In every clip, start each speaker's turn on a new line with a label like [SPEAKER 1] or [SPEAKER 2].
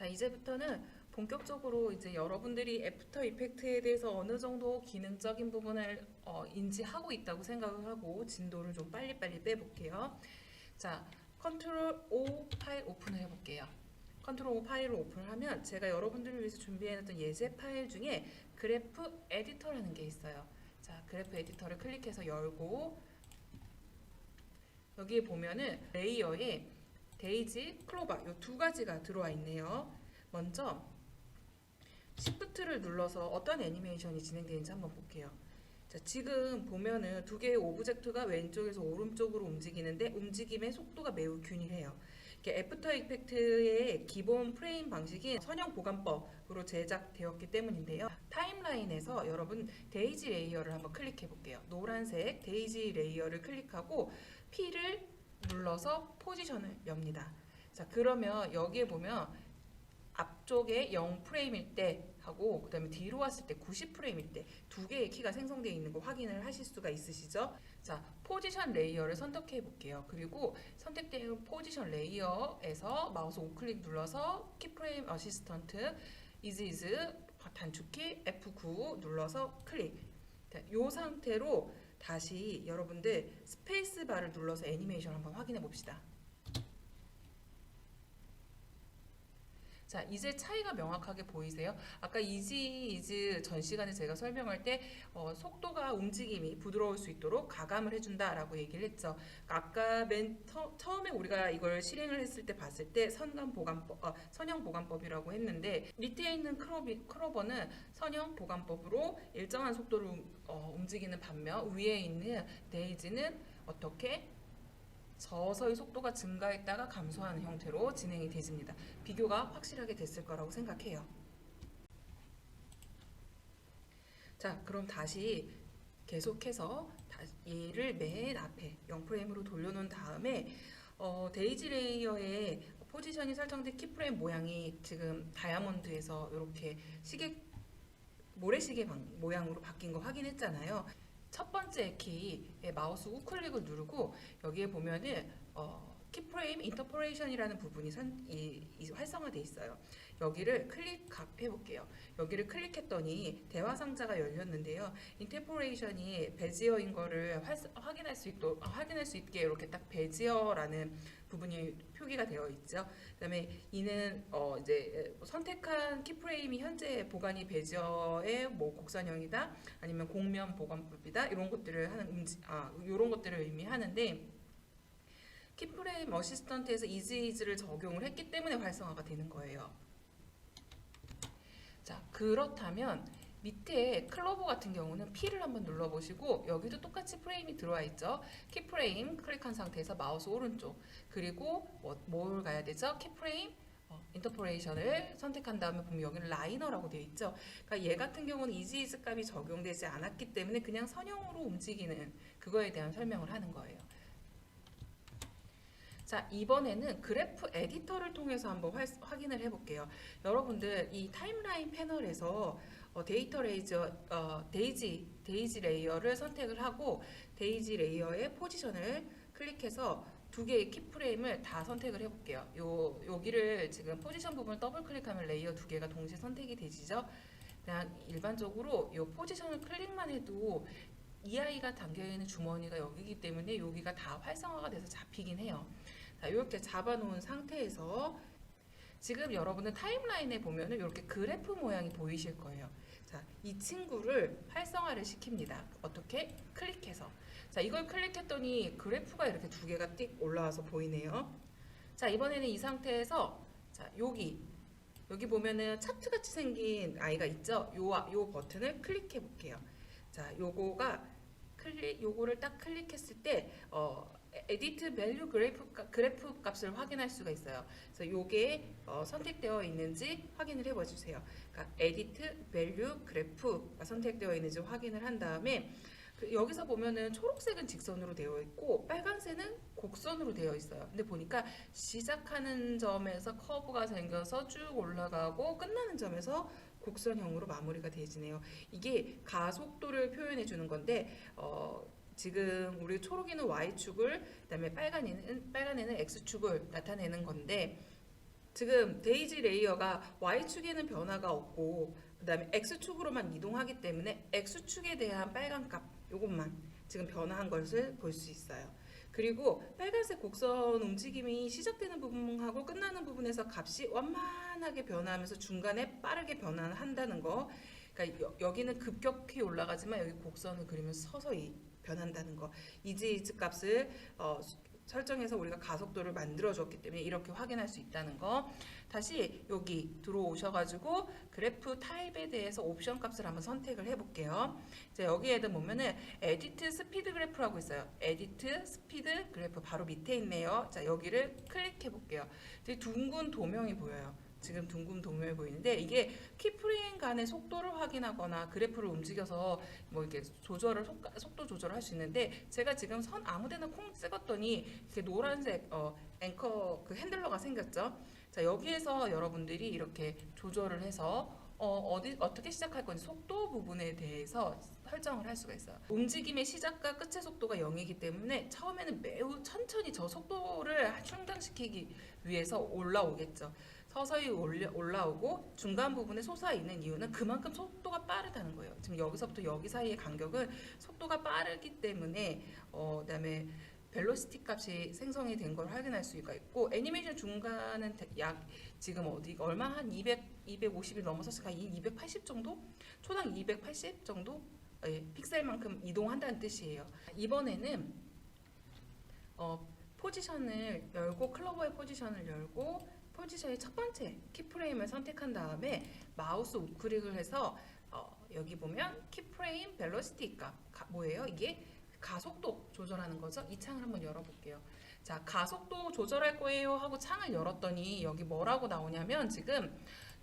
[SPEAKER 1] 자, 이제부터는 본격적으로 이제 여러분들이 애프터 이펙트에 대해서 어느 정도 기능적인 부분을 인지하고 있다고 생각을 하고 진도를 좀 빨리빨리 빼볼게요. 자, 컨트롤 O 파일 오픈을 해볼게요. 컨트롤 O 파일을 오픈하면 제가 여러분들을 위해서 준비해놨던 예제 파일 중에 그래프 에디터라는 게 있어요. 자, 그래프 에디터를 클릭해서 열고 여기에 보면은 레이어에 데이지, 클로바 이 두 가지가 들어와 있네요. 먼저 Shift를 눌러서 어떤 애니메이션이 진행되는지 한번 볼게요. 자, 지금 보면은 두 개의 오브젝트가 왼쪽에서 오른쪽으로 움직이는데 움직임의 속도가 매우 균일해요. 애프터 이펙트의 기본 프레임 방식이 선형 보관법으로 제작되었기 때문인데요. 타임라인에서 여러분 데이지 레이어를 한번 클릭해 볼게요. 노란색 데이지 레이어를 클릭하고 P를 눌러서 포지션을 엽니다. 자, 그러면 여기에 보면 앞쪽에 0프레임일 때 하고 그 다음에 뒤로 왔을 때 90프레임일 때 두 개의 키가 생성되어 있는 거 확인을 하실 수가 있으시죠? 자, 포지션 레이어를 선택해 볼게요. 그리고 선택된 포지션 레이어에서 마우스 우클릭 눌러서 키프레임 어시스턴트 is 단축키 F9 눌러서 클릭. 이 상태로 다시 여러분들 스페이스바를 눌러서 애니메이션 한번 확인해 봅시다. 자, 이제 차이가 명확하게 보이세요? 아까 이지 전 시간에 제가 설명할 때 속도가 움직임이 부드러울 수 있도록 가감을 해준다라고 얘기를 했죠. 아까 처음에 우리가 이걸 실행을 했을 때 봤을 때 선형 보관법이라고 했는데 밑에 있는 크로버는 선형 보관법으로 일정한 속도로 움직이는 반면 위에 있는 데이지는 어떻게 서서히 속도가 증가했다가 감소하는 형태로 진행이 되집니다. 비교가 확실하게 됐을 거라고 생각해요. 자, 그럼 다시 계속해서 얘를 맨 앞에 0프레임으로 돌려놓은 다음에 데이지 레이어의 포지션이 설정된 키프레임 모양이 지금 다이아몬드에서 이렇게 모래시계 모양으로 바뀐 거 확인했잖아요. 첫 번째 키에 마우스 우클릭을 누르고 여기에 보면은 키프레임 인터포레이션이라는 부분이 활성화되어 있어요. 여기를 클릭해 볼게요. 여기를 클릭했더니 대화 상자가 열렸는데요. 인터포레이션이 베지어인 거를 확인할 수 있게 이렇게 딱 베지어라는 부분이 표기가 되어 있죠. 그다음에 이는 이제 선택한 키프레임이 현재 보관이 베지어의 뭐 곡선형이다, 아니면 곡면 보관법이다 이런 것들을 이런 것들을 의미하는데. 키프레임 어시스턴트에서 is를 적용을 했기 때문에 활성화가 되는 거예요. 자, 그렇다면 밑에 클로버 같은 경우는 P를 한번 눌러보시고 여기도 똑같이 프레임이 들어와 있죠. 키프레임 클릭한 상태에서 마우스 오른쪽 그리고 뭘 가야 되죠? 키프레임 인터포레이션을 선택한 다음에 보면 여기는 라이너라고 되어 있죠. 그러니까 얘 같은 경우는 is 값이 적용되지 않았기 때문에 그냥 선형으로 움직이는 그거에 대한 설명을 하는 거예요. 자, 이번에는 그래프 에디터를 통해서 한번 확인을 해볼게요. 여러분들 이 타임라인 패널에서 데이지 레이어를 선택을 하고 데이지 레이어의 포지션을 클릭해서 두 개의 키프레임을 다 선택을 해볼게요. 여기를 지금 포지션 부분을 더블 클릭하면 레이어 두 개가 동시에 선택이 되시죠? 그냥 일반적으로 이 포지션을 클릭만 해도 이 아이가 담겨있는 주머니가 여기기 때문에 여기가 다 활성화가 돼서 잡히긴 해요. 자, 이렇게 잡아놓은 상태에서 지금 여러분은 타임라인에 보면은 이렇게 그래프 모양이 보이실 거예요. 자, 이 친구를 활성화를 시킵니다. 어떻게? 클릭해서. 자, 이걸 클릭했더니 그래프가 이렇게 두 개가 띡 올라와서 보이네요. 자, 이번에는 이 상태에서 자, 여기 보면은 차트 같이 생긴 아이가 있죠? 요 버튼을 클릭해 볼게요. 자, 요거를 딱 클릭했을 때 에디트 밸류 그래프 값을 확인할 수가 있어요. 그래서 요게 선택되어 있는지 확인을 해봐 주세요. 그러니까 에디트 밸류 그래프가 선택되어 있는지 확인을 한 다음에 여기서 보면은 초록색은 직선으로 되어 있고 빨간색은 곡선으로 되어 있어요. 근데 보니까 시작하는 점에서 커브가 생겨서 쭉 올라가고 끝나는 점에서 곡선형으로 마무리가 되지네요. 이게 가속도를 표현해 주는 건데 지금 우리 초록이는 Y축을 그다음에 빨간에는 X축을 나타내는 건데 지금 데이지 레이어가 Y축에는 변화가 없고 그 다음에 X축으로만 이동하기 때문에 X축에 대한 빨간 값 요것만 지금 변화한 것을 볼 수 있어요. 그리고 빨간색 곡선 움직임이 시작되는 부분하고 끝나는 부분에서 값이 완만하게 변화하면서 중간에 빠르게 변화한다는 거. 그러니까 여기는 급격히 올라가지만 여기 곡선을 그리면 서서히 변한다는 거. 이즈 값을 설정해서 우리가 가속도를 만들어 줬기 때문에 이렇게 확인할 수 있다는 거. 다시 여기 들어오셔가지고 그래프 타입에 대해서 옵션 값을 한번 선택을 해볼게요. 자, 여기에도 보면은 에디트 스피드 그래프라고 있어요. 에디트 스피드 그래프 바로 밑에 있네요. 자, 여기를 클릭해 볼게요. 둥근 도명이 보여요. 지금 둥근 도면이 보이는데 이게 키프레임 간의 속도를 확인하거나 그래프를 움직여서 뭐 이렇게 조절을 속도 조절을 할 수 있는데 제가 지금 선 아무데나 콩 찍었더니 이렇게 노란색 앵커 그 핸들러가 생겼죠. 자, 여기에서 여러분들이 이렇게 조절을 해서 어떻게 시작할 건지 속도 부분에 대해서 설정을 할 수가 있어요. 움직임의 시작과 끝의 속도가 0이기 때문에 처음에는 매우 천천히 저 속도를 충당시키기 위해서 올라오겠죠. 서서히 올라오고 중간 부분에 솟아있는 이유는 그만큼 속도가 빠르다는 거예요. 지금 여기서부터 여기 사이의 간격은 속도가 빠르기 때문에 그다음에 벨로시티 값이 생성이 된 걸 확인할 수가 있고 애니메이션 중간은 약 지금 얼마 한 250이 넘어섰을까? 280 정도? 초당 280 정도? 픽셀만큼 이동한다는 뜻이에요. 이번에는 포지션을 열고 클로버의 포지션을 열고 포지션의 첫 번째 키프레임을 선택한 다음에 마우스 우클릭을 해서 여기 보면 키프레임 벨로시티 값 뭐예요? 이게 가속도 조절하는 거죠. 이 창을 한번 열어볼게요. 자, 가속도 조절할 거예요 하고 창을 열었더니 여기 뭐라고 나오냐면 지금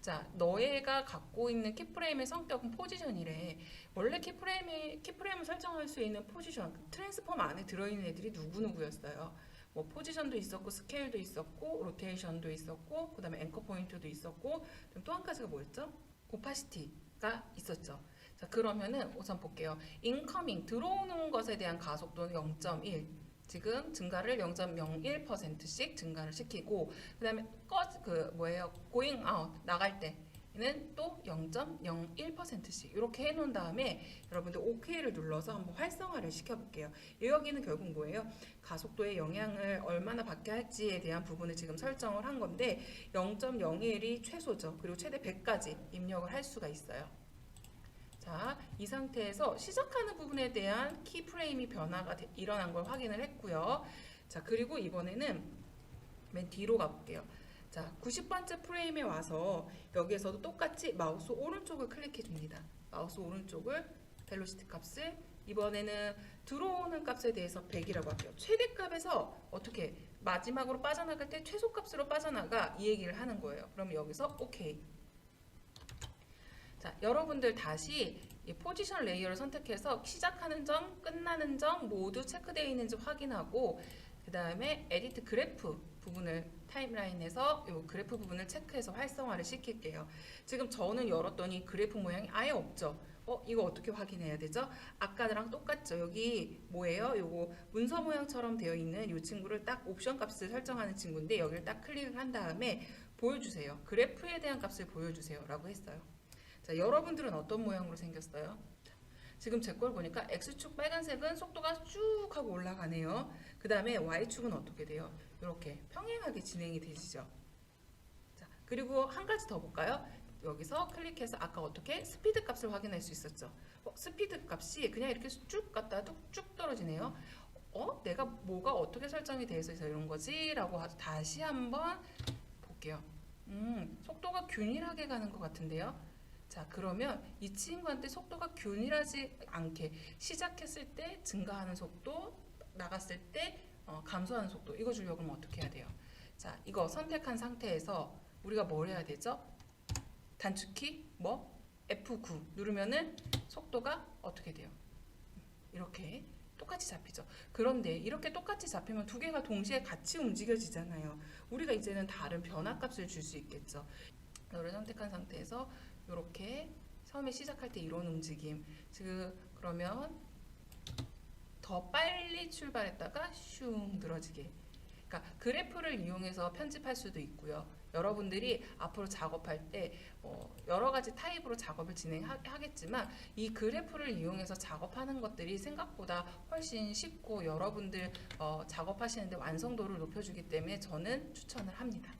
[SPEAKER 1] 자, 너희가 갖고 있는 키프레임의 성격은 포지션이래. 원래 키프레임을 설정할 수 있는 포지션, 트랜스폼 안에 들어있는 애들이 누구누구였어요. 뭐 포지션도 있었고 스케일도 있었고 로테이션도 있었고 그다음에 앵커 포인트도 있었고 또 한 가지가 뭐였죠? 오파시티가 있었죠. 자, 그러면은 우선 볼게요. 인커밍 들어오는 것에 대한 가속도는 0.1 지금 증가를 0.01%씩 증가를 시키고 그다음에 going out 나갈 때는 또 0.01%씩 이렇게 해놓은 다음에 여러분들 OK를 눌러서 한번 활성화를 시켜볼게요. 여기는 결국 뭐예요? 가속도의 영향을 얼마나 받게 할지에 대한 부분을 지금 설정을 한 건데 0.01이 최소죠. 그리고 최대 100까지 입력을 할 수가 있어요. 자, 이 상태에서 시작하는 부분에 대한 키프레임이 변화가 일어난 걸 확인을 했고요. 자, 그리고 이번에는 맨 뒤로 가볼게요. 자, 90번째 프레임에 와서 여기에서도 똑같이 마우스 오른쪽을 클릭해 줍니다. 마우스 오른쪽을 벨로시티 값을 이번에는 들어오는 값에 대해서 100이라고 할게요. 최대값에서 어떻게 마지막으로 빠져나갈 때 최소값으로 빠져나가 이 얘기를 하는 거예요. 그럼 여기서 오케이. 자, 여러분들 다시 이 포지션 레이어를 선택해서 시작하는 점, 끝나는 점 모두 체크되어 있는지 확인하고 그 다음에 에디트 그래프 부분을 타임라인에서 이 그래프 부분을 체크해서 활성화를 시킬게요. 지금 저는 열었더니 그래프 모양이 아예 없죠. 이거 어떻게 확인해야 되죠? 아까랑 똑같죠. 여기 뭐예요? 요거 문서 모양처럼 되어 있는 이 친구를 딱 옵션 값을 설정하는 친구인데 여기를 딱 클릭을 한 다음에 보여주세요. 그래프에 대한 값을 보여주세요 라고 했어요. 자, 여러분들은 어떤 모양으로 생겼어요? 지금 제 걸 보니까 X축 빨간색은 속도가 쭉 하고 올라가네요. 그 다음에 Y축은 어떻게 돼요? 이렇게 평행하게 진행이 되시죠. 자, 그리고 한 가지 더 볼까요? 여기서 클릭해서 아까 어떻게 스피드 값을 확인할 수 있었죠. 스피드 값이 그냥 이렇게 쭉 갔다 쭉 떨어지네요. 내가 뭐가 어떻게 설정이 되어 있어서 이런 거지? 라고 다시 한번 볼게요. 속도가 균일하게 가는 것 같은데요. 자, 그러면 이 친구한테 속도가 균일하지 않게 시작했을 때 증가하는 속도, 나갔을 때 감소하는 속도 이거 주려고 하면 어떻게 해야 돼요? 자, 이거 선택한 상태에서 우리가 뭘 해야 되죠? 단축키 F9 누르면은 속도가 어떻게 돼요? 이렇게 똑같이 잡히죠. 그런데 이렇게 똑같이 잡히면 두 개가 동시에 같이 움직여지잖아요. 우리가 이제는 다른 변화값을 줄 수 있겠죠. 이거를 선택한 상태에서 이렇게 처음에 시작할 때 이런 움직임 지금 그러면 더 빨리 출발했다가 슝 늘어지게 그러니까 그래프를 이용해서 편집할 수도 있고요. 여러분들이 앞으로 작업할 때 여러 가지 타입으로 작업을 진행하겠지만 이 그래프를 이용해서 작업하는 것들이 생각보다 훨씬 쉽고 여러분들 작업하시는데 완성도를 높여주기 때문에 저는 추천을 합니다.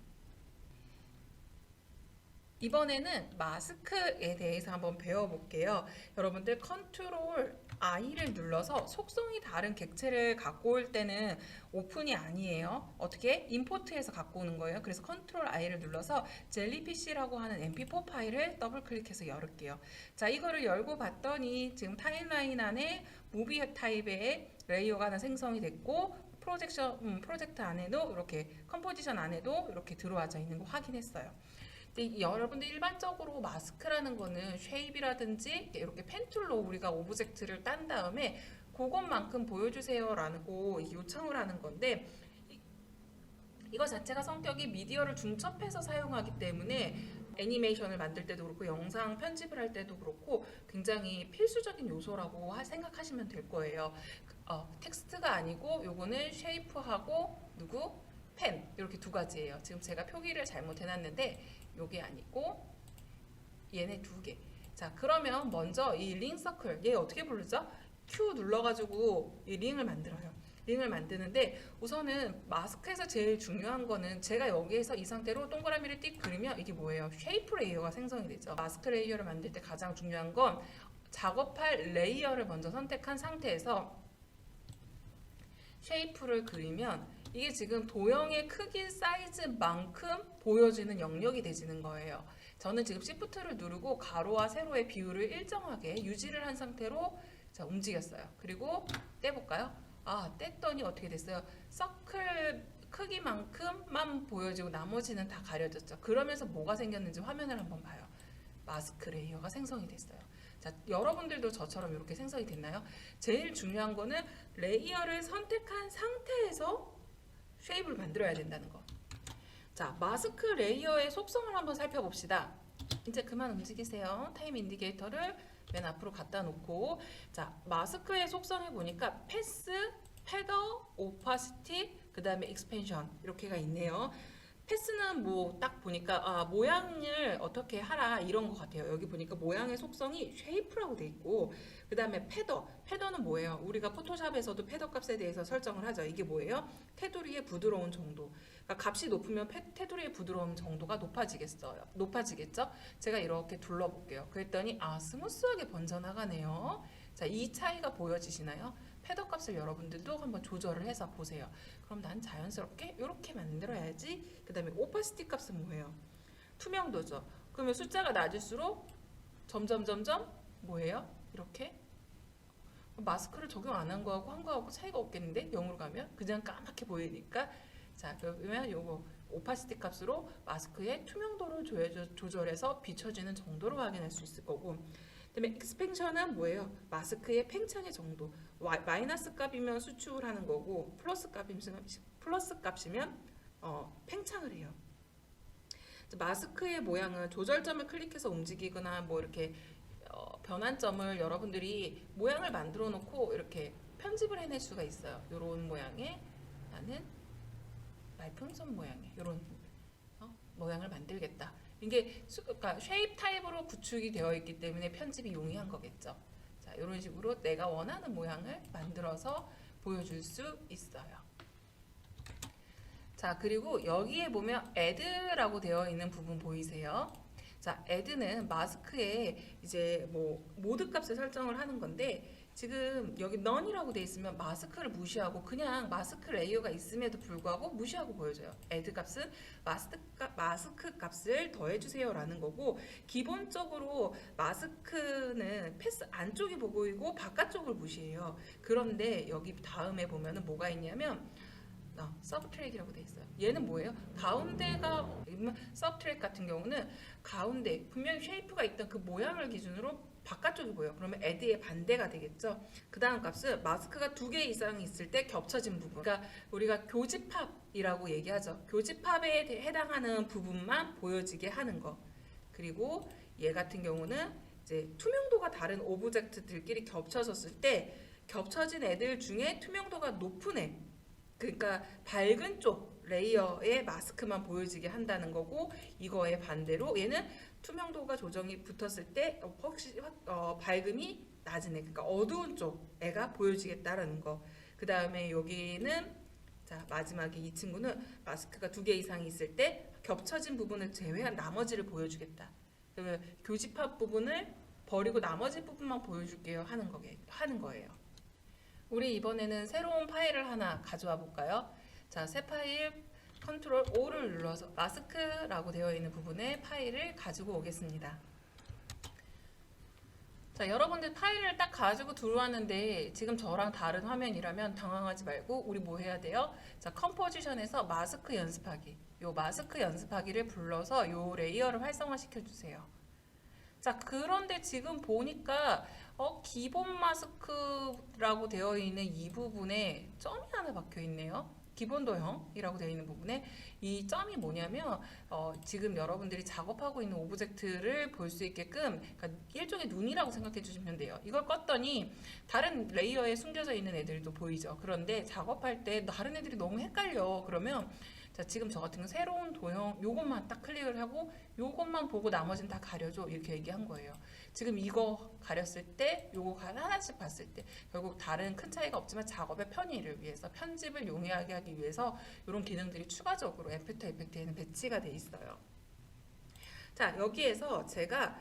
[SPEAKER 1] 이번에는 마스크에 대해서 한번 배워볼게요. 여러분들 컨트롤 I를 눌러서 속성이 다른 객체를 갖고 올 때는 오픈이 아니에요. 어떻게? 임포트해서 갖고 오는 거예요. 그래서 컨트롤 I를 눌러서 젤리피쉬라고 하는 mp4 파일을 더블 클릭해서 열을게요. 자, 이거를 열고 봤더니 지금 타임라인 안에 무비 타입의 레이어가 하나 생성이 됐고 프로젝트 안에도 이렇게 컴포지션 안에도 이렇게 들어와져 있는 거 확인했어요. 여러분들 일반적으로 마스크라는 거는 쉐입이라든지 이렇게 펜 툴로 우리가 오브젝트를 딴 다음에 그것만큼 보여주세요 라고 요청을 하는 건데 이거 자체가 성격이 미디어를 중첩해서 사용하기 때문에 애니메이션을 만들 때도 그렇고 영상 편집을 할 때도 그렇고 굉장히 필수적인 요소라고 생각하시면 될 거예요. 텍스트가 아니고 요거는 쉐이프하고 펜 이렇게 두 가지예요. 지금 제가 표기를 잘못 해놨는데 요게 아니고 얘네 두 개. 자, 그러면 먼저 이 링 서클 얘 어떻게 부르죠? Q 눌러가지고 이 링을 만들어요. 링을 만드는데 우선은 마스크에서 제일 중요한 거는 제가 여기에서 이 상태로 동그라미를 띡 그리면 이게 뭐예요? 쉐이프 레이어가 생성이 되죠. 마스크 레이어를 만들 때 가장 중요한 건 작업할 레이어를 먼저 선택한 상태에서 쉐이프를 그리면 이게 지금 도형의 크기 사이즈만큼 보여지는 영역이 되지는 거예요. 저는 지금 Shift를 누르고 가로와 세로의 비율을 일정하게 유지를 한 상태로 자, 움직였어요. 그리고 떼볼까요? 뗐더니 어떻게 됐어요? 서클 크기만큼만 보여지고 나머지는 다 가려졌죠. 그러면서 뭐가 생겼는지 화면을 한번 봐요. 마스크 레이어가 생성이 됐어요. 자, 여러분들도 저처럼 이렇게 생성이 됐나요? 제일 중요한 거는 레이어를 선택한 상태에서 쉐입을 만들어야 된다는 거. 자, 마스크 레이어의 속성을 한번 살펴봅시다. 이제 그만 움직이세요. 타임 인디케이터를 맨 앞으로 갖다 놓고 자, 마스크의 속성을 보니까 패스, 패더, 오파시티, 그 다음에 익스펜션 이렇게가 있네요. 패스는 뭐 딱 보니까 모양을 어떻게 하라 이런 것 같아요. 여기 보니까 모양의 속성이 쉐이프라고 돼 있고 그 다음에 패더는 뭐예요? 우리가 포토샵에서도 패더 값에 대해서 설정을 하죠. 이게 뭐예요? 테두리의 부드러운 정도. 그러니까 값이 높으면 테두리의 부드러운 정도가 높아지겠죠? 제가 이렇게 둘러볼게요. 그랬더니 스무스하게 번져나가네요. 자, 이 차이가 보여지시나요? 패더 값을 여러분들도 한번 조절을 해서 보세요. 그럼 난 자연스럽게 이렇게 만들어야지. 그 다음에 오파시티 값은 뭐예요? 투명도죠. 그러면 숫자가 낮을수록 점점 뭐예요? 이렇게 마스크를 적용 안 한 거하고 한 거하고 차이가 없겠는데 0으로 가면 그냥 까맣게 보이니까 자, 그러면 요거 오파시티 값으로 마스크의 투명도를 조절해서 비춰지는 정도로 확인할 수 있을 거고 그다음에 익스펜션은 뭐예요? 마스크의 팽창의 정도. 마이너스 값이면 수축을 하는 거고 플러스 값이면 팽창을 해요. 마스크의 모양은 조절점을 클릭해서 움직이거나 뭐 이렇게 변환점을 여러분들이 모양을 만들어 놓고 이렇게 편집을 해낼 수가 있어요. 이런 모양의 나는 말풍선 모양의 이런 모양을 만들겠다. 이게 그러니까 쉐입 타입으로 구축이 되어 있기 때문에 편집이 용이한 거겠죠. 자, 이런 식으로 내가 원하는 모양을 만들어서 보여줄 수 있어요. 자, 그리고 여기에 보면 add라고 되어 있는 부분 보이세요? 자, add는 마스크에 이제 뭐 모드 값을 설정을 하는 건데 지금 여기 none이라고 되어 있으면 마스크를 무시하고 그냥 마스크 레이어가 있음에도 불구하고 무시하고 보여줘요. add 값은 마스크 값을 더해주세요 라는 거고 기본적으로 마스크는 패스 안쪽이 보이고 바깥쪽을 무시해요. 그런데 여기 다음에 보면은 뭐가 있냐면 서브트랙이라고 돼 있어요. 얘는 뭐예요? 가운데가 서브트랙 같은 경우는 가운데 분명히 쉐이프가 있던 그 모양을 기준으로 바깥쪽이 보여요. 그러면 add의 반대가 되겠죠. 그 다음 값은 마스크가 2개 이상 있을 때 겹쳐진 부분. 그러니까 우리가 교집합이라고 얘기하죠. 교집합에 해당하는 부분만 보여지게 하는 거. 그리고 얘 같은 경우는 이제 투명도가 다른 오브젝트들끼리 겹쳐졌을 때 겹쳐진 애들 중에 투명도가 높은 애. 그러니까 밝은 쪽 레이어의 마스크만 보여지게 한다는 거고, 이거의 반대로 얘는 투명도가 조정이 붙었을 때 밝음이 낮은 애, 그러니까 어두운 쪽 애가 보여지겠다라는 거. 그 다음에 여기는 자 마지막에 이 친구는 마스크가 2개 이상이 있을 때 겹쳐진 부분을 제외한 나머지를 보여주겠다. 그러면 교집합 부분을 버리고 나머지 부분만 보여줄게요 하는 거예요. 우리 이번에는 새로운 파일을 하나 가져와 볼까요? 자, 새 파일 컨트롤 O를 눌러서 마스크라고 되어 있는 부분에 파일을 가지고 오겠습니다. 자, 여러분들 파일을 딱 가지고 들어왔는데 지금 저랑 다른 화면이라면 당황하지 말고 우리 뭐 해야 돼요? 자, 컴포지션에서 마스크 연습하기. 요 마스크 연습하기를 불러서 요 레이어를 활성화 시켜주세요. 자, 그런데 지금 보니까 기본 마스크라고 되어 있는 이 부분에 점이 하나 박혀 있네요. 기본 도형이라고 되어 있는 부분에 이 점이 뭐냐면 지금 여러분들이 작업하고 있는 오브젝트를 볼 수 있게끔, 그러니까 일종의 눈이라고 생각해 주시면 돼요. 이걸 껐더니 다른 레이어에 숨겨져 있는 애들도 보이죠. 그런데 작업할 때 다른 애들이 너무 헷갈려. 그러면 자, 지금 저 같은 거 새로운 도형 요것만 딱 클릭을 하고 요것만 보고 나머지는 다 가려줘 이렇게 얘기한 거예요. 지금 이거 가렸을 때 요거 하나씩 봤을 때 결국 다른 큰 차이가 없지만 작업의 편의를 위해서, 편집을 용이하게 하기 위해서 이런 기능들이 추가적으로 애프터 이펙트에는 배치가 돼 있어요. 자, 여기에서 제가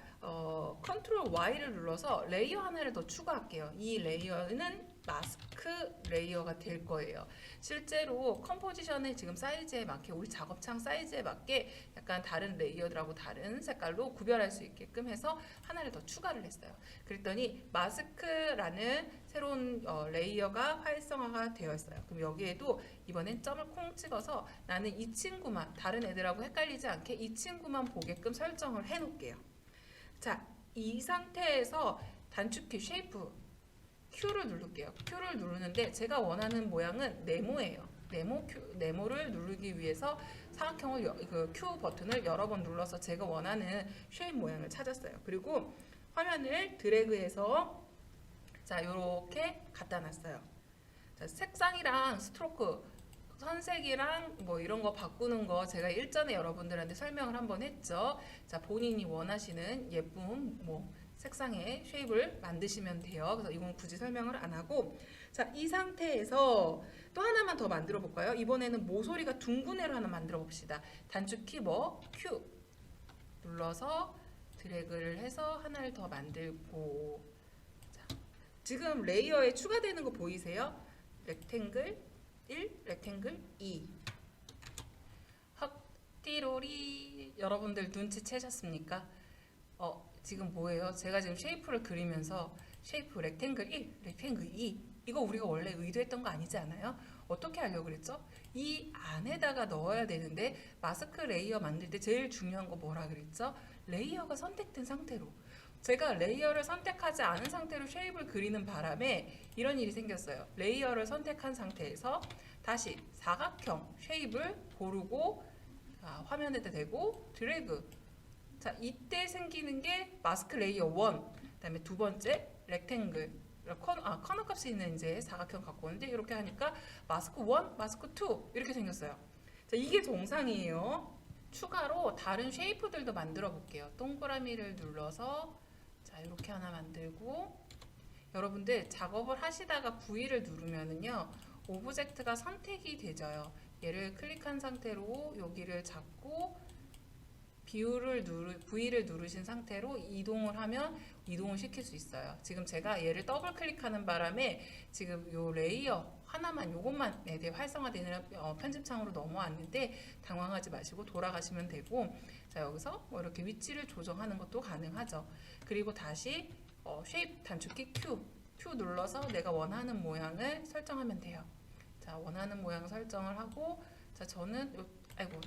[SPEAKER 1] 컨트롤 Y를 눌러서 레이어 하나를 더 추가할게요. 이 레이어는 마스크 레이어가 될 거예요. 실제로 컴포지션의 지금 사이즈에 맞게, 우리 작업창 사이즈에 맞게 약간 다른 레이어들하고 다른 색깔로 구별할 수 있게끔 해서 하나를 더 추가를 했어요. 그랬더니 마스크라는 새로운 레이어가 활성화가 되어 있어요. 그럼 여기에도 이번엔 점을 콩 찍어서 나는 이 친구만, 다른 애들하고 헷갈리지 않게 이 친구만 보게끔 설정을 해 놓을게요. 자, 이 상태에서 단축키 쉐이프 Q를 누를게요. Q를 누르는데 제가 원하는 모양은 네모예요. 네모를 누르기 위해서 사각형을 그 Q 버튼을 여러 번 눌러서 제가 원하는 쉐입 모양을 찾았어요. 그리고 화면을 드래그해서 자, 요렇게 갖다 놨어요. 자, 색상이랑 스트로크, 선색이랑 뭐 이런 거 바꾸는 거 제가 일전에 여러분들한테 설명을 한번 했죠. 자, 본인이 원하시는 예쁜 뭐 색상의 쉐입을 만드시면 돼요. 그래서 이건 굳이 설명을 안 하고, 자, 이 상태에서 또 하나만 더 만들어 볼까요? 이번에는 모서리가 둥근 애로 하나 만들어 봅시다. 단축키 뭐 Q 눌러서 드래그를 해서 하나를 더 만들고, 자, 지금 레이어에 추가되는 거 보이세요? 렉탱글 1, 렉탱글 2. 헛띠로리. 여러분들 눈치채셨습니까? 지금 뭐예요? 제가 지금 쉐이프를 그리면서 쉐이프 렉탱글 1, 렉탱글 2 이거 우리가 원래 의도했던 거 아니지 않아요? 어떻게 하려고 그랬죠? 이 안에다가 넣어야 되는데 마스크 레이어 만들 때 제일 중요한 거 뭐라 그랬죠? 레이어가 선택된 상태로. 제가 레이어를 선택하지 않은 상태로 쉐입을 그리는 바람에 이런 일이 생겼어요. 레이어를 선택한 상태에서 다시 사각형 쉐입을 고르고 화면에다 대고 드래그. 자, 이때 생기는 게 마스크 레이어 1, 그다음에 두 번째 렉탱글, 커너 값이 있는 이제 사각형 갖고 오는데 이렇게 하니까 마스크 1, 마스크 2 이렇게 생겼어요. 자, 이게 정상이에요. 추가로 다른 쉐이프들도 만들어 볼게요. 동그라미를 눌러서 자, 이렇게 하나 만들고, 여러분들 작업을 하시다가 V를 누르면은요 오브젝트가 선택이 되져요. 얘를 클릭한 상태로 여기를 잡고 V를 누르신 상태로 이동을 하면 이동을 시킬 수 있어요. 지금 제가 얘를 더블 클릭하는 바람에 지금 요 레이어 하나만, 요것만 활성화되는 편집창으로 넘어왔는데 당황하지 마시고 돌아가시면 되고, 자, 여기서 뭐 이렇게 위치를 조정하는 것도 가능하죠. 그리고 다시 쉐입 단축키 Q 눌러서 내가 원하는 모양을 설정하면 돼요. 자, 원하는 모양 설정을 하고, 자, 저는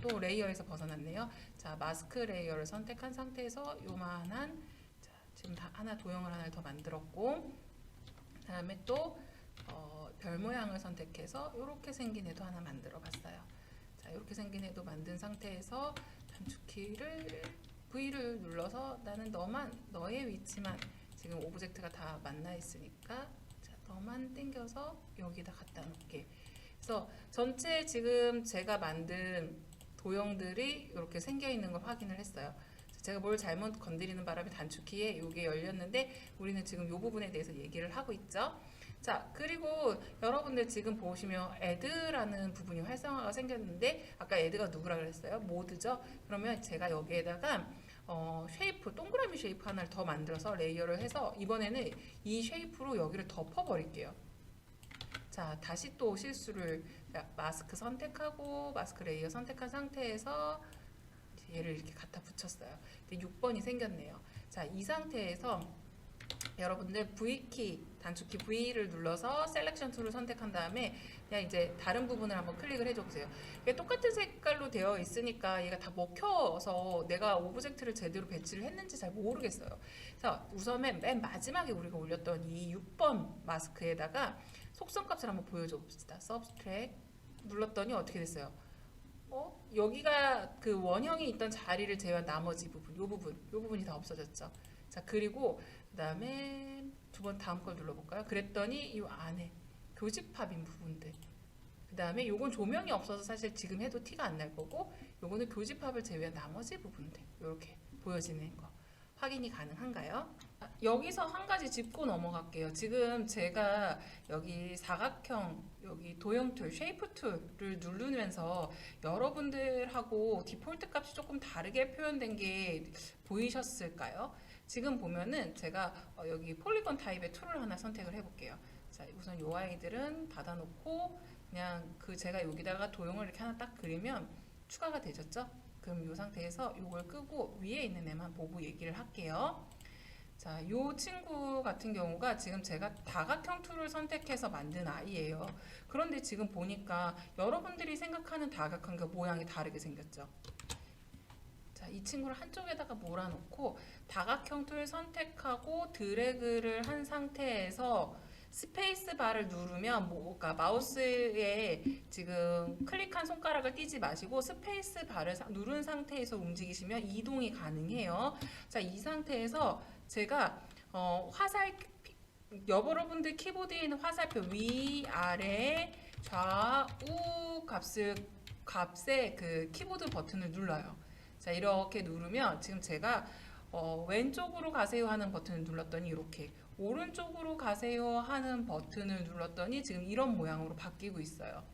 [SPEAKER 1] 또 레이어에서 벗어났네요. 자, 마스크 레이어를 선택한 상태에서 요만한, 자, 지금 하나 도형을 하나 더 만들었고, 그다음에 또 별 모양을 선택해서 이렇게 생긴 애도 하나 만들어 봤어요. 자, 이렇게 생긴 애도 만든 상태에서 단축키를 V를 눌러서 나는 너의 위치만, 지금 오브젝트가 다 만나 있으니까 자, 너만 당겨서 여기다 갖다 놓게. 그래서 전체 지금 제가 만든 도형들이 이렇게 생겨 있는 걸 확인을 했어요. 제가 뭘 잘못 건드리는 바람에 단축키에 이게 열렸는데 우리는 지금 이 부분에 대해서 얘기를 하고 있죠. 자, 그리고 여러분들 지금 보시면 애드라는 부분이 활성화가 생겼는데 아까 애드가 누구라 그랬어요? 모드죠? 그러면 제가 여기에다가 쉐이프, 동그라미 쉐이프 하나를 더 만들어서 레이어를 해서 이번에는 이 쉐이프로 여기를 덮어버릴게요. 자, 다시 또 실수를 마스크 선택하고 마스크 레이어 선택한 상태에서 얘를 이렇게 갖다 붙였어요. 6번이 생겼네요. 자, 이 상태에서 여러분들 V키, 단축키 V를 눌러서 셀렉션 툴을 선택한 다음에 그냥 이제 다른 부분을 한번 클릭을 해줘 보세요. 이게 똑같은 색깔로 되어 있으니까 얘가 다 먹혀서 내가 오브젝트를 제대로 배치를 했는지 잘 모르겠어요. 그래서 우선 맨 마지막에 우리가 올렸던 이 6번 마스크에다가 속성 값을 한번 보여줘 봅시다. Subtract 눌렀더니 어떻게 됐어요? 여기가 그 원형이 있던 자리를 제외한 나머지 부분, 요 부분이 다 없어졌죠. 자, 그리고 그 다음에 두 번 다음 걸 눌러볼까요? 그랬더니 이 안에 교집합인 부분들, 그 다음에 요건 조명이 없어서 사실 지금 해도 티가 안 날 거고, 요거는 교집합을 제외한 나머지 부분들 이렇게 보여지는 거 확인이 가능한가요? 여기서 한 가지 짚고 넘어갈게요. 지금 제가 여기 사각형, 여기 도형 툴, 쉐이프 툴을 누르면서 여러분들하고 디폴트 값이 조금 다르게 표현된 게 보이셨을까요? 지금 보면은 제가 여기 폴리곤 타입의 툴을 하나 선택을 해볼게요. 자, 우선 요 아이들은 닫아놓고 그냥 제가 여기다가 도형을 이렇게 하나 딱 그리면 추가가 되셨죠? 그럼 이 상태에서 이걸 끄고 위에 있는 애만 보고 얘기를 할게요. 자, 이 친구 같은 경우가 지금 제가 다각형 툴을 선택해서 만든 아이예요. 그런데 지금 보니까 여러분들이 생각하는 다각형과 모양이 다르게 생겼죠. 자, 이 친구를 한쪽에다가 몰아놓고 다각형 툴 선택하고 드래그를 한 상태에서 스페이스 바를 누르면 그러니까 마우스에 지금 클릭한 손가락을 띄지 마시고 스페이스 바를 누른 상태에서 움직이시면 이동이 가능해요. 자, 이 상태에서 제가 여러분들 키보드에 있는 화살표 위, 아래, 좌우 값의 그 키보드 버튼을 눌러요. 자, 이렇게 누르면 지금 제가 왼쪽으로 가세요 하는 버튼을 눌렀더니 이렇게, 오른쪽으로 가세요 하는 버튼을 눌렀더니 지금 이런 모양으로 바뀌고 있어요.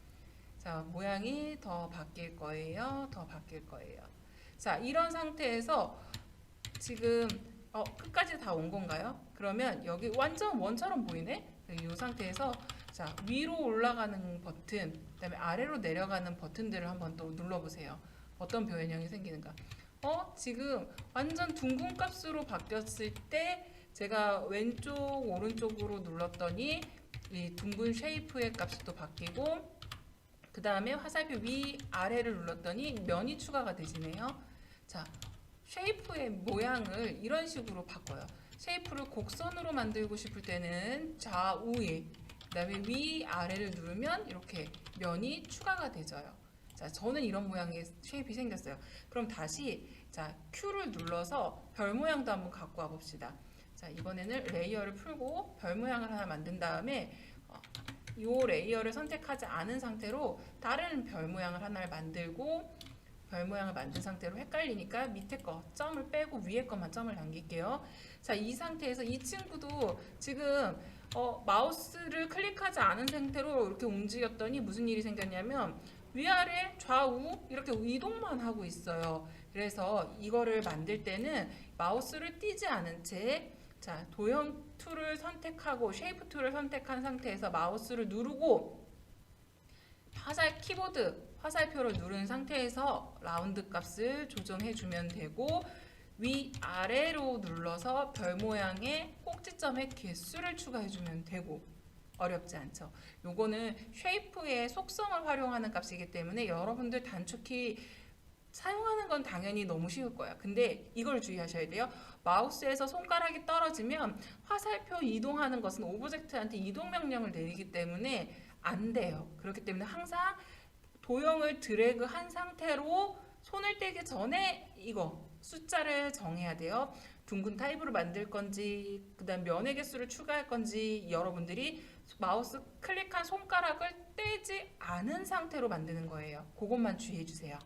[SPEAKER 1] 자, 모양이 더 바뀔 거예요. 더 바뀔 거예요. 자, 이런 상태에서 지금 끝까지 다 온 건가요? 그러면 여기 완전 원처럼 보이네? 이 상태에서 자, 위로 올라가는 버튼, 그 다음에 아래로 내려가는 버튼들을 한번 또 눌러보세요. 어떤 변형이 생기는가? 지금 완전 둥근 값으로 바뀌었을 때 제가 왼쪽, 오른쪽으로 눌렀더니 이 둥근 쉐이프의 값이 또 바뀌고, 그 다음에 화살표 위, 아래를 눌렀더니 면이 추가가 되지네요. 자, 쉐이프의 모양을 이런 식으로 바꿔요. 쉐이프를 곡선으로 만들고 싶을 때는 좌우에, 그 다음에 위, 아래를 누르면 이렇게 면이 추가가 되져요. 자, 저는 이런 모양의 쉐이프가 생겼어요. 그럼 다시 자, Q를 눌러서 별 모양도 한번 갖고 와 봅시다. 자, 이번에는 레이어를 풀고 별 모양을 하나 만든 다음에 이 레이어를 선택하지 않은 상태로 다른 별 모양을 하나를 만들고, 별 모양을 만든 상태로 헷갈리니까 밑에 거 점을 빼고 위에 것만 점을 남길게요. 자, 이 상태에서 이 친구도 지금 마우스를 클릭하지 않은 상태로 이렇게 움직였더니 무슨 일이 생겼냐면 위아래 좌우 이렇게 이동만 하고 있어요. 그래서 이거를 만들 때는 마우스를 띄지 않은 채, 자, 도형 툴을 선택하고 쉐이프 툴을 선택한 상태에서 마우스를 누르고 키보드 화살표를 누른 상태에서 라운드 값을 조정해 주면 되고, 위아래로 눌러서 별 모양의 꼭지점의 개수를 추가해 주면 되고, 어렵지 않죠. 요거는 쉐이프의 속성을 활용하는 값이기 때문에 여러분들 단축키 사용하는 건 당연히 너무 쉬울 거야. 근데 이걸 주의하셔야 돼요. 마우스에서 손가락이 떨어지면 화살표 이동하는 것은 오브젝트한테 이동 명령을 내리기 때문에 안 돼요. 그렇기 때문에 항상 도형을 드래그 한 상태로 손을 떼기 전에 이거 숫자를 정해야 돼요. 둥근 타입으로 만들 건지, 그 다음 면의 개수를 추가할 건지 여러분들이 마우스 클릭한 손가락을 떼지 않은 상태로 만드는 거예요. 그것만 주의해 주세요.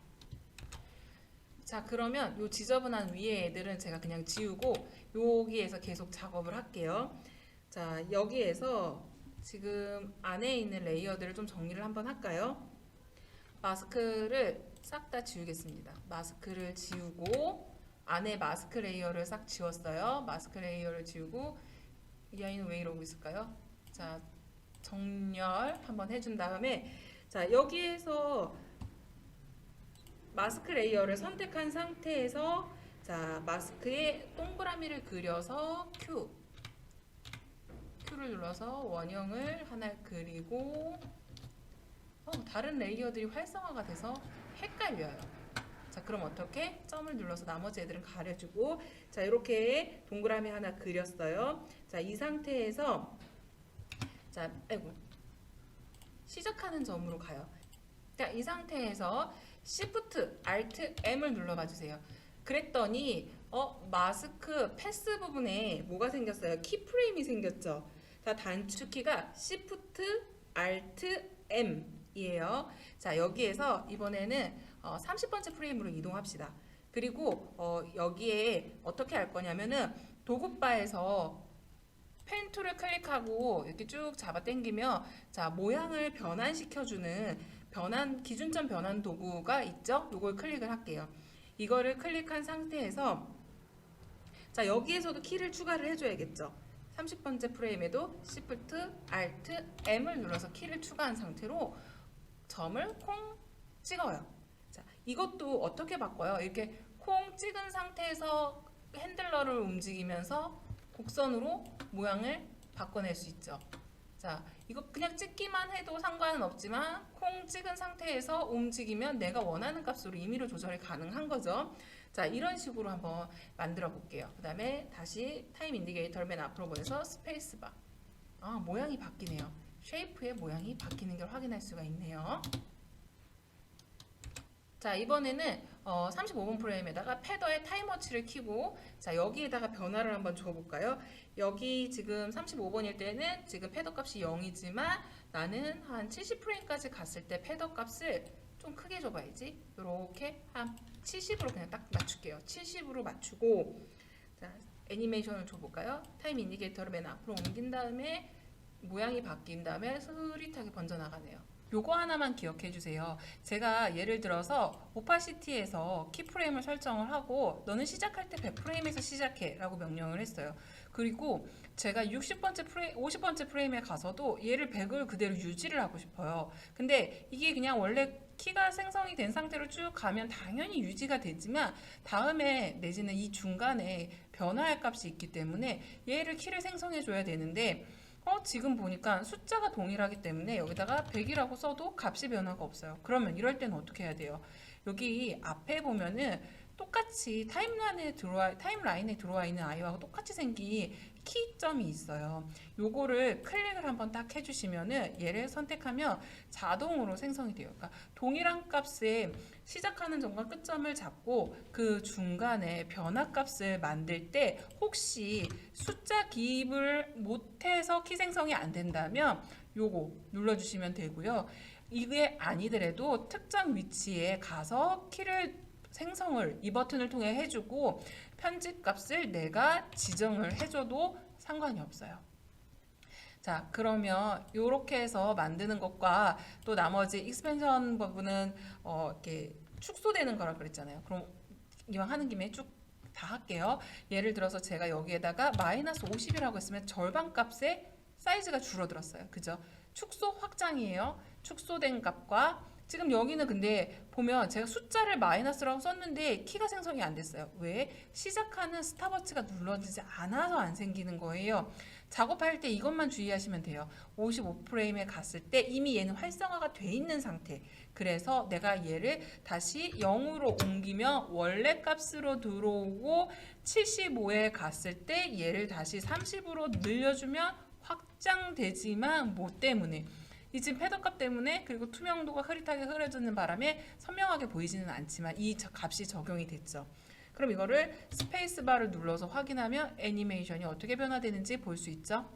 [SPEAKER 1] 자, 그러면 요 지저분한 위에 애들은 제가 그냥 지우고 여기에서 계속 작업을 할게요. 자, 여기에서 지금 안에 있는 레이어들을 좀 정리를 한번 할까요? 마스크를 싹 다 지우겠습니다. 마스크를 지우고 안에 마스크 레이어를 싹 지웠어요. 마스크 레이어를 지우고 이 아이는 왜 이러고 있을까요? 자, 정렬 한번 해준 다음에 자, 여기에서 마스크 레이어를 선택한 상태에서 자, 마스크에 동그라미를 그려서 Q를 눌러서 원형을 하나 그리고 다른 레이어들이 활성화가 돼서 헷갈려요. 자, 그럼 어떻게? 점을 눌러서 나머지 애들은 가려주고 자, 이렇게 동그라미 하나 그렸어요. 자, 이 상태에서 자, 시작하는 점으로 가요. 자, 이 상태에서 Shift, Alt, M을 눌러봐 주세요. 그랬더니 마스크 패스 부분에 뭐가 생겼어요? 키프레임이 생겼죠. 자, 단축키가 Shift, Alt, M이에요. 자, 여기에서 이번에는 30번째 프레임으로 이동합시다. 그리고 여기에 어떻게 할 거냐면은 도구바에서 펜 툴을 클릭하고 이렇게 쭉 잡아 당기면 자, 모양을 변환시켜주는 기준점 변환 도구가 있죠? 요걸 클릭을 할게요. 이거를 클릭한 상태에서 자, 여기에서도 키를 추가를 해줘야겠죠. 30번째 프레임에도 Shift, Alt, M을 눌러서 키를 추가한 상태로 점을 콩 찍어요. 자, 이것도 어떻게 바꿔요? 이렇게 콩 찍은 상태에서 핸들러를 움직이면서 곡선으로 모양을 바꿔낼 수 있죠. 자, 이거 그냥 찍기만 해도 상관은 없지만 콩 찍은 상태에서 움직이면 내가 원하는 값으로 임의로 조절이 가능한 거죠. 자, 이런 식으로 한번 만들어 볼게요. 그 다음에 다시 타임 인디케이터를 맨 앞으로 보내서 스페이스바. 모양이 바뀌네요. 쉐이프의 모양이 바뀌는 걸 확인할 수가 있네요. 자, 이번에는 35번 프레임에다가 패더의 타임워치를 켜고 자, 여기에다가 변화를 한번 줘볼까요? 여기 지금 35번일 때는 지금 패더 값이 0이지만 나는 한 70프레임까지 갔을 때 패더 값을 좀 크게 줘봐야지. 이렇게 한 70으로 그냥 딱 맞출게요. 70으로 맞추고 자, 애니메이션을 줘볼까요? 타임 인디케이터를 맨 앞으로 옮긴 다음에 모양이 바뀐 다음에 흐릿하게 번져나가네요. 요거 하나만 기억해 주세요. 제가 예를 들어서 오파시티에서 키프레임을 설정을 하고 너는 시작할 때 100프레임에서 시작해 라고 명령을 했어요. 그리고 제가 50번째 프레임에 가서도 얘를 100을 그대로 유지를 하고 싶어요. 근데 이게 그냥 원래 키가 생성이 된 상태로 쭉 가면 당연히 유지가 되지만 다음에 내지는 이 중간에 변화할 값이 있기 때문에 얘를 키를 생성해 줘야 되는데 지금 보니까 숫자가 동일하기 때문에 여기다가 100이라고 써도 값이 변화가 없어요. 그러면 이럴 때는 어떻게 해야 돼요? 여기 앞에 보면은 똑같이 타임라인에 들어와 있는 아이와 똑같이 생긴 키점이 있어요. 요거를 클릭을 한번 딱 해주시면은 얘를 선택하면 자동으로 생성이 돼요. 그러니까 동일한 값에 시작하는 점과 끝점을 잡고 그 중간에 변화 값을 만들 때 혹시 숫자 기입을 못해서 키 생성이 안 된다면 요거 눌러주시면 되고요. 이게 아니더라도 특정 위치에 가서 키를 생성을 이 버튼을 통해 해주고 편집 값을 내가 지정을 해줘도 상관이 없어요. 자, 그러면 이렇게 해서 만드는 것과 또 나머지 익스펜션 부분은 이렇게 축소되는 거라 그랬잖아요. 그럼 이왕 하는 김에 쭉 다 할게요. 예를 들어서 제가 여기에다가 마이너스 50이라고 했으면 절반 값의 사이즈가 줄어들었어요. 그죠? 축소 확장이에요. 축소된 값과 지금 여기는 근데 보면 제가 숫자를 마이너스라고 썼는데 키가 생성이 안 됐어요. 왜? 시작하는 스탑워치가 눌러지지 않아서 안 생기는 거예요. 작업할 때 이것만 주의하시면 돼요. 55프레임에 갔을 때 이미 얘는 활성화가 돼 있는 상태. 그래서 내가 얘를 다시 0으로 옮기면 원래 값으로 들어오고 75에 갔을 때 얘를 다시 30으로 늘려주면 확장되지만 뭐 때문에? 이 지금 패더값 때문에 그리고 투명도가 흐릿하게 흐려지는 바람에 선명하게 보이지는 않지만 이 값이 적용이 됐죠. 그럼 이거를 스페이스바를 눌러서 확인하면 애니메이션이 어떻게 변화되는지 볼 수 있죠.